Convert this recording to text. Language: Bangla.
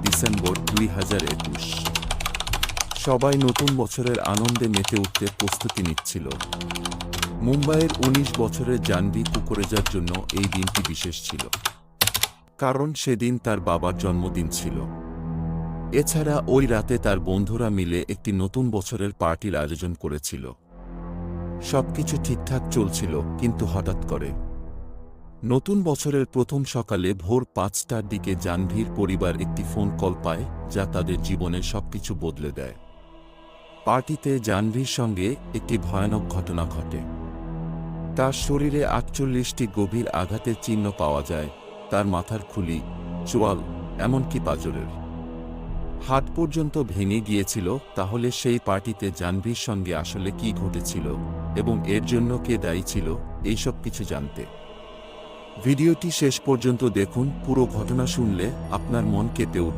ডিসেম্বর 2021। সবাই নতুন বছরের আনন্দে মেতে উঠতে প্রস্তুতি নিচ্ছিল। মুম্বাইয়ের 19 বছরের জাহ্নবী কুকরেজার জন্য এই দিনটি বিশেষ ছিল, কারণ সেদিন তার বাবার জন্মদিন ছিল। এছাড়া ওই রাতে তার বন্ধুরা মিলে একটি নতুন বছরের পার্টির আয়োজন করেছিল। সবকিছু ঠিকঠাক চলছিল, কিন্তু হঠাৎ করে নতুন বছরের প্রথম সকালে ভোর 5টার দিকে জাহ্নবীর পরিবার একটি ফোন কল পায়, যা তাদের জীবনের সবকিছু বদলে দেয়। পার্টিতে জাহ্নবীর সঙ্গে একটি ভয়ানক ঘটনা ঘটে। তার শরীরে 48টি গভীর আঘাতের চিহ্ন পাওয়া যায়, তার মাথার খুলি, চোয়াল, এমনকি পাঁজরের হাত পর্যন্ত ভেঙে গিয়েছিল। তাহলে সেই পার্টিতে জাহ্নবীর সঙ্গে আসলে কি ঘটেছিল এবং এর জন্য কে দায়ী ছিল, এইসব কিছু জানতে ভিডিওটি শেষ পর্যন্ত দেখুন। পুরো ঘটনা শুনলে আপনার মন কেঁপে উঠবে।